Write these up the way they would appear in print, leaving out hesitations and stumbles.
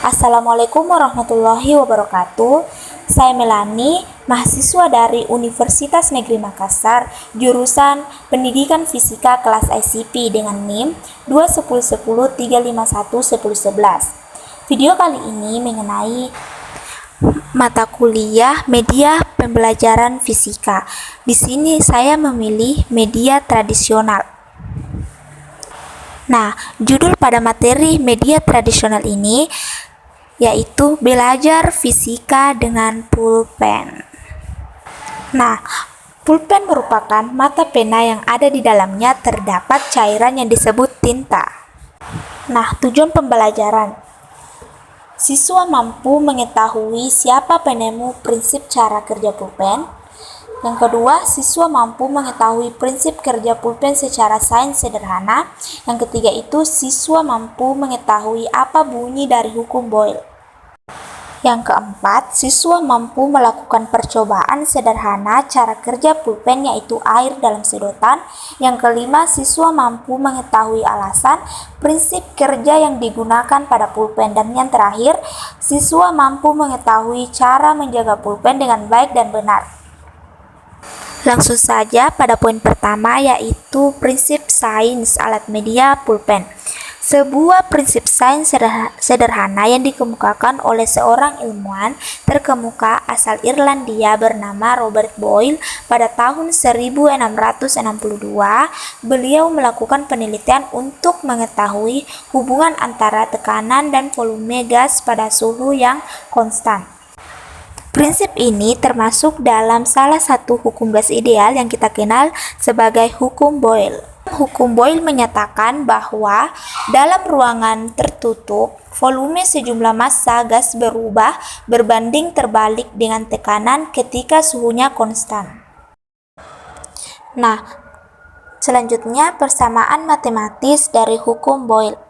Assalamualaikum warahmatullahi wabarakatuh. Saya Melani, mahasiswa dari Universitas Negeri Makassar, jurusan Pendidikan Fisika kelas ICP dengan NIM 210103511. Video kali ini mengenai mata kuliah media pembelajaran fisika. Di sini saya memilih media tradisional. Nah, judul pada materi media tradisional ini yaitu belajar fisika dengan pulpen. Nah, pulpen merupakan mata pena yang ada di dalamnya terdapat cairan yang disebut tinta. Nah, tujuan pembelajaran. Siswa mampu mengetahui siapa penemu prinsip cara kerja pulpen. Yang kedua, siswa mampu mengetahui prinsip kerja pulpen secara sains sederhana. Yang ketiga itu, siswa mampu mengetahui apa bunyi dari hukum Boyle. Yang keempat, siswa mampu melakukan percobaan sederhana cara kerja pulpen yaitu air dalam sedotan. Yang kelima, siswa mampu mengetahui alasan prinsip kerja yang digunakan pada pulpen. Dan yang terakhir, siswa mampu mengetahui cara menjaga pulpen dengan baik dan benar. Langsung saja pada poin pertama yaitu prinsip sains alat media pulpen. Sebuah prinsip sains sederhana yang dikemukakan oleh seorang ilmuwan terkemuka asal Irlandia bernama Robert Boyle pada tahun 1662. Beliau melakukan penelitian untuk mengetahui hubungan antara tekanan dan volume gas pada suhu yang konstan. Prinsip ini termasuk dalam salah satu hukum gas ideal yang kita kenal sebagai hukum Boyle. Hukum Boyle menyatakan bahwa dalam ruangan tertutup, volume sejumlah massa gas berubah berbanding terbalik dengan tekanan ketika suhunya konstan. Nah, selanjutnya persamaan matematis dari hukum Boyle,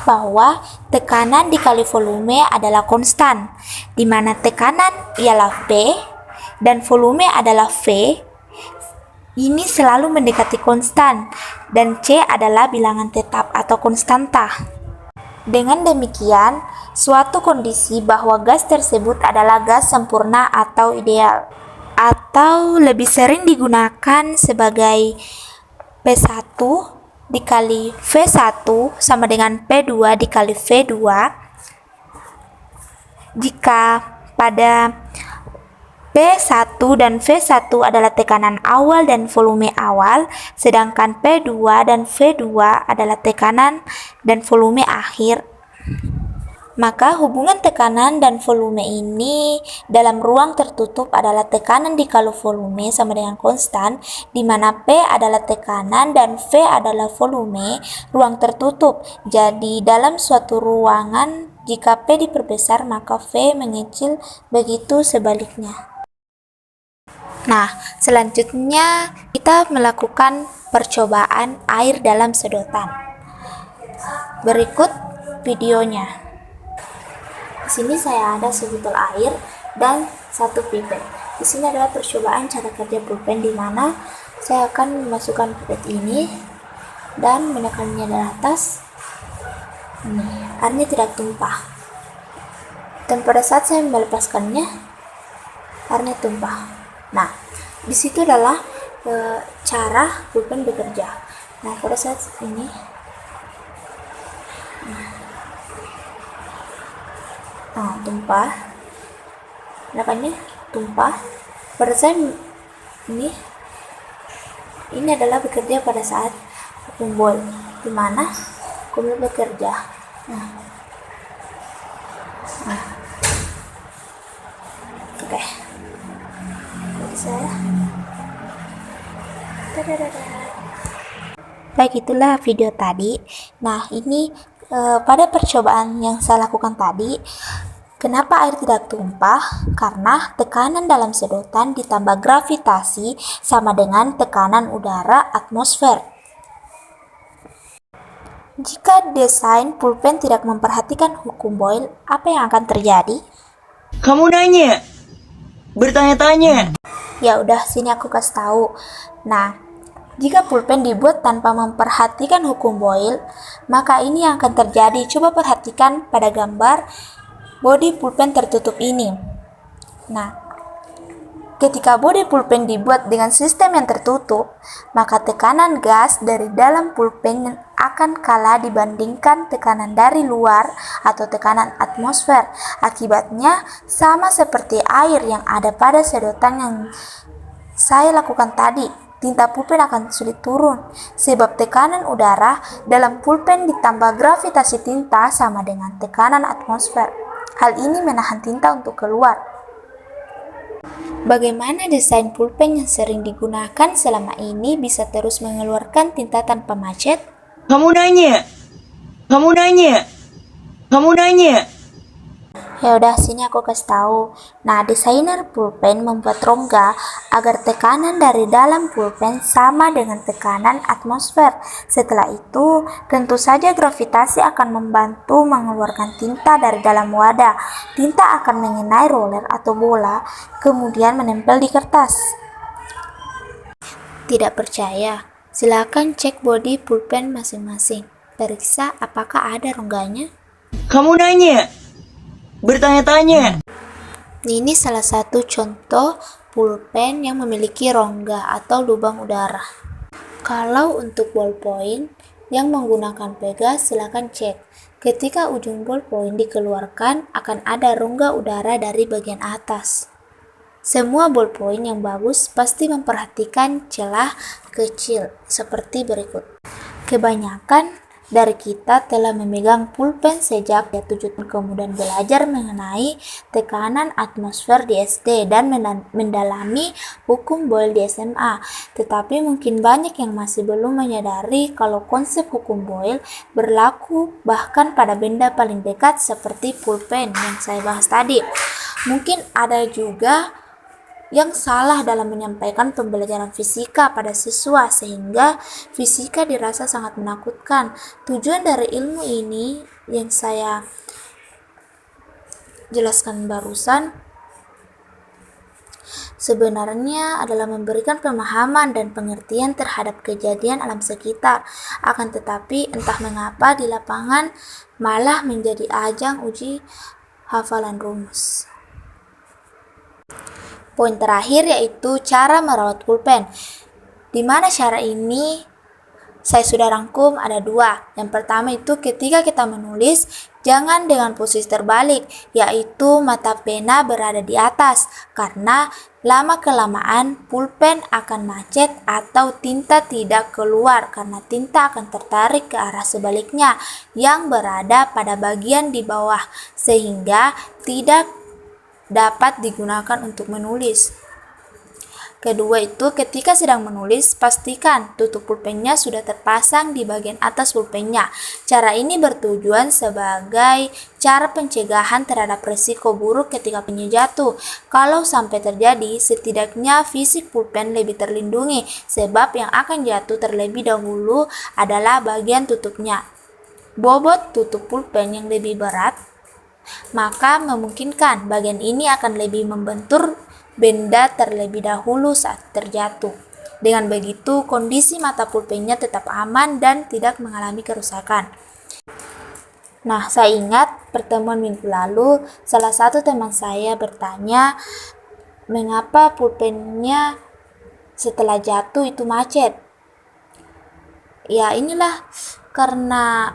bahwa tekanan dikali volume adalah konstan, di mana tekanan ialah P dan volume adalah V. Ini selalu mendekati konstan dan C adalah bilangan tetap atau konstanta. Dengan demikian, suatu kondisi bahwa gas tersebut adalah gas sempurna atau ideal, atau lebih sering digunakan sebagai P1 dikali V1 sama dengan P2 dikali V2 jika pada P1 dan V1 adalah tekanan awal dan volume awal, sedangkan P2 dan V2 adalah tekanan dan volume akhir. Maka hubungan tekanan dan volume ini dalam ruang tertutup adalah tekanan dikali volume sama dengan konstan, di mana P adalah tekanan dan V adalah volume ruang tertutup. Jadi dalam suatu ruangan jika P diperbesar maka V mengecil, begitu sebaliknya. Nah, selanjutnya kita melakukan percobaan air dalam sedotan. Berikut videonya. Di sini saya ada sebotol air dan satu pipet. Di sini adalah percobaan cara kerja pulpen, di mana saya akan memasukkan pipet ini dan menekannya dari atas. Airnya tidak tumpah. Dan pada saat saya melepaskannya, airnya tumpah. Nah, di situ adalah cara pulpen bekerja. Nah, pada saat ini, tumpah, makanya tumpah. Pada saat ini adalah bekerja pada saat hukum Boyle, di mana hukum bekerja. Oke. Jadi saya. Baik, itulah video tadi. Nah, ini pada percobaan yang saya lakukan tadi, kenapa air tidak tumpah? Karena tekanan dalam sedotan ditambah gravitasi sama dengan tekanan udara atmosfer. Jika desain pulpen tidak memperhatikan hukum Boyle, apa yang akan terjadi? Kamu nanya, bertanya-tanya. Ya udah, sini aku kasih tahu. Nah, Jika pulpen dibuat tanpa memperhatikan hukum Boyle, maka ini yang akan terjadi. Coba perhatikan pada gambar bodi pulpen tertutup ini. Nah, ketika bodi pulpen dibuat dengan sistem yang tertutup, maka tekanan gas dari dalam pulpen akan kalah dibandingkan tekanan dari luar atau tekanan atmosfer. Akibatnya, sama seperti air yang ada pada sedotan yang saya lakukan tadi, tinta pulpen akan sulit turun, sebab tekanan udara dalam pulpen ditambah gravitasi tinta sama dengan tekanan atmosfer. Hal ini menahan tinta untuk keluar. Bagaimana desain pulpen yang sering digunakan selama ini bisa terus mengeluarkan tinta tanpa macet? Kamu nanya. Kamu nanya. Kamu nanya. Ya udah, sini aku kasih tahu. Nah, desainer pulpen membuat rongga agar tekanan dari dalam pulpen sama dengan tekanan atmosfer. Setelah itu, tentu saja gravitasi akan membantu mengeluarkan tinta dari dalam wadah. Tinta akan mengenai roller atau bola, kemudian menempel di kertas. Tidak percaya? Silakan cek bodi pulpen masing-masing. Periksa apakah ada rongganya. Kamu nanya. Bertanya-tanya. Ini salah satu contoh pulpen yang memiliki rongga atau lubang udara. Kalau untuk ballpoint yang menggunakan pegas, silakan cek. Ketika ujung ballpoint dikeluarkan, akan ada rongga udara dari bagian atas. Semua ballpoint yang bagus pasti memperhatikan celah kecil seperti berikut. Kebanyakan dari kita telah memegang pulpen sejak 7 tahun, kemudian belajar mengenai tekanan atmosfer di SD dan mendalami hukum Boyle di SMA. Tetapi mungkin banyak yang masih belum menyadari kalau konsep hukum Boyle berlaku bahkan pada benda paling dekat seperti pulpen yang saya bahas tadi. Mungkin ada juga yang salah dalam menyampaikan pembelajaran fisika pada siswa sehingga fisika dirasa sangat menakutkan. Tujuan dari ilmu ini yang saya jelaskan barusan sebenarnya adalah memberikan pemahaman dan pengertian terhadap kejadian alam sekitar. Akan tetapi entah mengapa di lapangan malah menjadi ajang uji hafalan rumus. Poin terakhir yaitu cara merawat pulpen. Di mana cara ini saya sudah rangkum ada 2. Yang pertama itu ketika kita menulis, jangan dengan posisi terbalik, yaitu mata pena berada di atas, karena lama-kelamaan pulpen akan macet atau tinta tidak keluar karena tinta akan tertarik ke arah sebaliknya yang berada pada bagian di bawah, sehingga tidak dapat digunakan untuk menulis. Kedua itu ketika sedang menulis, pastikan tutup pulpennya sudah terpasang di bagian atas pulpennya. Cara ini bertujuan sebagai cara pencegahan terhadap risiko buruk ketika pennya jatuh. Kalau sampai terjadi, setidaknya fisik pulpen lebih terlindungi, sebab yang akan jatuh terlebih dahulu adalah bagian tutupnya. Bobot tutup pulpen yang lebih berat maka memungkinkan bagian ini akan lebih membentur benda terlebih dahulu saat terjatuh. Dengan begitu, kondisi mata pulpennya tetap aman dan tidak mengalami kerusakan. Nah, saya ingat pertemuan minggu lalu, salah satu teman saya bertanya, mengapa pulpennya setelah jatuh itu macet? Ya, inilah karena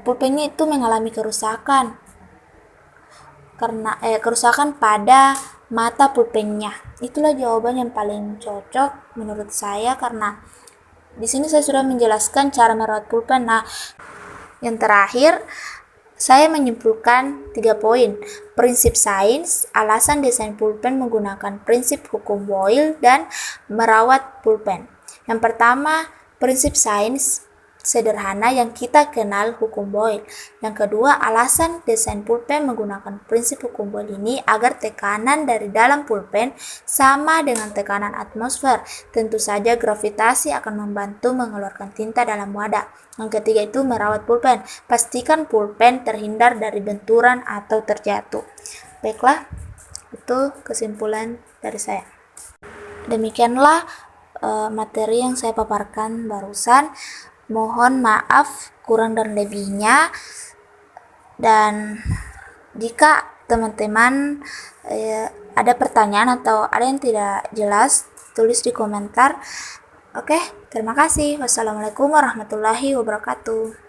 pulpennya itu mengalami kerusakan kerusakan pada mata pulpennya. Itulah jawaban yang paling cocok menurut saya karena di sini saya sudah menjelaskan cara merawat pulpen. Nah, yang terakhir saya menyimpulkan 3 poin. Prinsip sains, alasan desain pulpen menggunakan prinsip hukum Boyle dan merawat pulpen. Yang pertama, prinsip sains sederhana yang kita kenal hukum Boyle. Yang kedua, alasan desain pulpen menggunakan prinsip hukum Boyle ini agar tekanan dari dalam pulpen sama dengan tekanan atmosfer. Tentu saja gravitasi akan membantu mengeluarkan tinta dalam wadah. Yang ketiga itu merawat pulpen. Pastikan pulpen terhindar dari benturan atau terjatuh. Baiklah, itu kesimpulan dari saya. Demikianlah materi yang saya paparkan barusan. Mohon maaf kurang dan lebihnya, dan jika teman-teman ada pertanyaan atau ada yang tidak jelas, tulis di komentar. Oke, terima kasih. Wassalamualaikum warahmatullahi wabarakatuh.